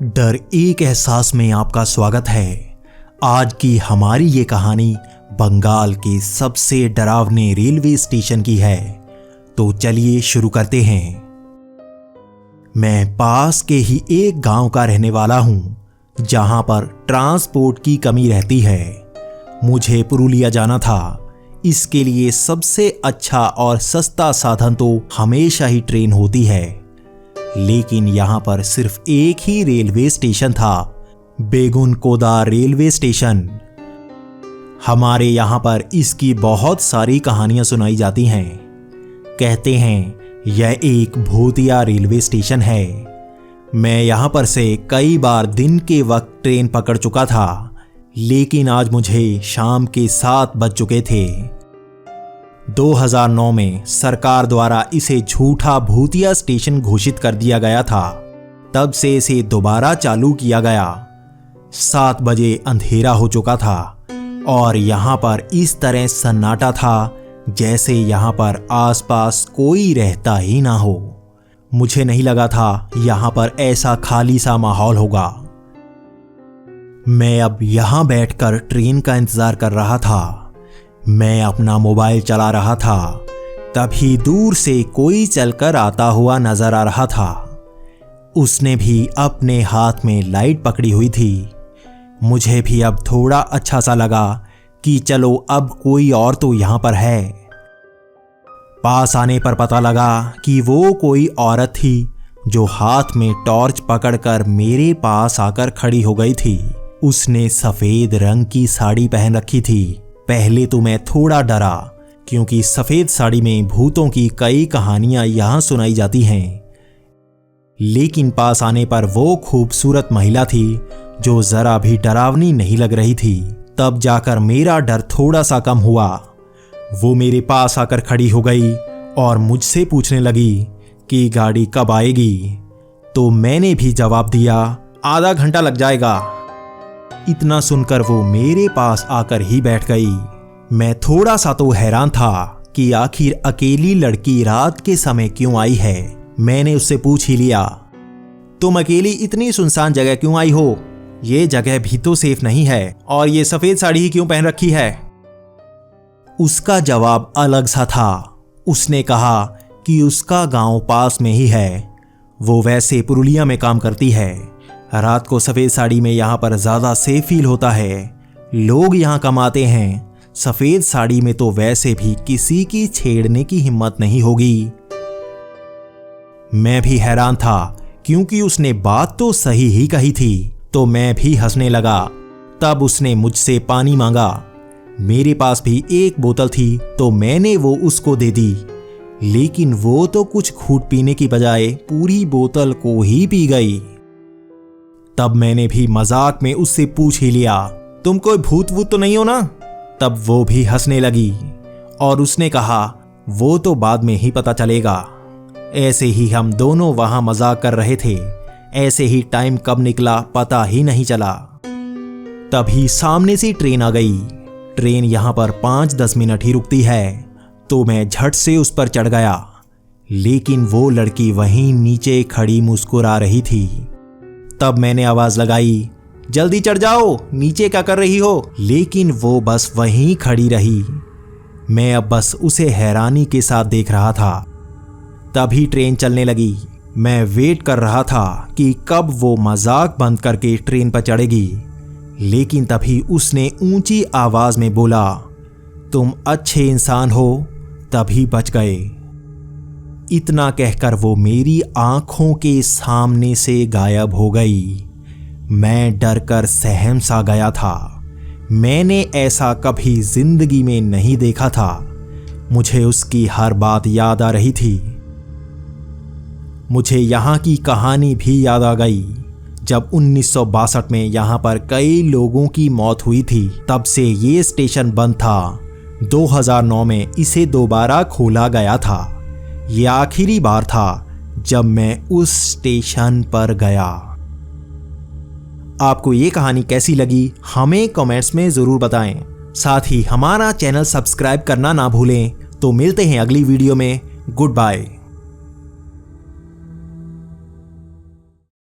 डर एक एहसास में आपका स्वागत है। आज की हमारी ये कहानी बंगाल के सबसे डरावने रेलवे स्टेशन की है। तो चलिए शुरू करते हैं। मैं पास के ही एक गांव का रहने वाला हूं, जहां पर ट्रांसपोर्ट की कमी रहती है। मुझे पुरुलिया जाना था। इसके लिए सबसे अच्छा और सस्ता साधन तो हमेशा ही ट्रेन होती है, लेकिन यहां पर सिर्फ एक ही रेलवे स्टेशन था, बेगुनकोदा रेलवे स्टेशन। हमारे यहां पर इसकी बहुत सारी कहानियां सुनाई जाती हैं। कहते हैं यह एक भूतिया रेलवे स्टेशन है। मैं यहां पर से कई बार दिन के वक्त ट्रेन पकड़ चुका था, लेकिन आज मुझे शाम के 7 बज चुके थे। 2009 में सरकार द्वारा इसे झूठा भूतिया स्टेशन घोषित कर दिया गया था। तब से इसे दोबारा चालू किया गया। 7 बजे अंधेरा हो चुका था और यहाँ पर इस तरह सन्नाटा था जैसे यहाँ पर आसपास कोई रहता ही ना हो। मुझे नहीं लगा था यहाँ पर ऐसा खाली सा माहौल होगा। मैं अब यहाँ बैठकर ट्रेन का इंतजार कर रहा था। मैं अपना मोबाइल चला रहा था, तभी दूर से कोई चलकर आता हुआ नजर आ रहा था। उसने भी अपने हाथ में लाइट पकड़ी हुई थी। मुझे भी अब थोड़ा अच्छा सा लगा कि चलो अब कोई और तो यहाँ पर है। पास आने पर पता लगा कि वो कोई औरत थी जो हाथ में टॉर्च पकड़कर मेरे पास आकर खड़ी हो गई थी। उसने सफेद रंग की साड़ी पहन रखी थी। पहले तो मैं थोड़ा डरा, क्योंकि सफेद साड़ी में भूतों की कई कहानियां यहां सुनाई जाती हैं। लेकिन पास आने पर वो खूबसूरत महिला थी जो जरा भी डरावनी नहीं लग रही थी। तब जाकर मेरा डर थोड़ा सा कम हुआ। वो मेरे पास आकर खड़ी हो गई और मुझसे पूछने लगी कि गाड़ी कब आएगी। तो मैंने भी जवाब दिया, आधा घंटा लग जाएगा। इतना सुनकर वो मेरे पास आकर ही बैठ गई। मैं थोड़ा सा तो हैरान था कि आखिर अकेली लड़की रात के समय क्यों आई है। मैंने उससे पूछ ही लिया, तुम अकेली इतनी सुनसान जगह क्यों आई हो? ये जगह भी तो सेफ नहीं है, और ये सफेद साड़ी ही क्यों पहन रखी है? उसका जवाब अलग सा था। उसने कहा कि उसका गांव पास में ही है। वो वैसे पुरुलिया में काम करती है। रात को सफेद साड़ी में यहाँ पर ज्यादा सेफ फील होता है। लोग यहाँ कम आते हैं। सफेद साड़ी में तो वैसे भी किसी की छेड़ने की हिम्मत नहीं होगी। मैं भी हैरान था, क्योंकि उसने बात तो सही ही कही थी। तो मैं भी हंसने लगा। तब उसने मुझसे पानी मांगा। मेरे पास भी एक बोतल थी, तो मैंने वो उसको दे दी। लेकिन वो तो कुछ घूंट पीने की बजाय पूरी बोतल को ही पी गई। तब मैंने भी मजाक में उससे पूछ ही लिया, तुम कोई भूत वूत तो नहीं हो ना? तब वो भी हंसने लगी और उसने कहा, वो तो बाद में ही पता चलेगा। ऐसे ही हम दोनों वहां मजाक कर रहे थे। ऐसे ही टाइम कब निकला पता ही नहीं चला। तभी सामने से ट्रेन आ गई। ट्रेन यहां पर 5-10 मिनट ही रुकती है, तो मैं झट से उस पर चढ़ गया। लेकिन वो लड़की वहीं नीचे खड़ी मुस्कुरा रही थी। तब मैंने आवाज लगाई, जल्दी चढ़ जाओ, नीचे क्या कर रही हो? लेकिन वो बस वहीं खड़ी रही। मैं अब बस उसे हैरानी के साथ देख रहा था। तभी ट्रेन चलने लगी। मैं वेट कर रहा था कि कब वो मजाक बंद करके ट्रेन पर चढ़ेगी। लेकिन तभी उसने ऊंची आवाज में बोला, तुम अच्छे इंसान हो, तभी बच गए। इतना कहकर वो मेरी आंखों के सामने से गायब हो गई। मैं डर कर सहम सा गया था। मैंने ऐसा कभी जिंदगी में नहीं देखा था। मुझे उसकी हर बात याद आ रही थी। मुझे यहाँ की कहानी भी याद आ गई। जब 1962 में यहाँ पर कई लोगों की मौत हुई थी, तब से ये स्टेशन बंद था। 2009 में इसे दोबारा खोला गया था। ये आखिरी बार था जब मैं उस स्टेशन पर गया। आपको ये कहानी कैसी लगी हमें कमेंट्स में जरूर बताएं। साथ ही हमारा चैनल सब्सक्राइब करना ना भूलें। तो मिलते हैं अगली वीडियो में। Good bye.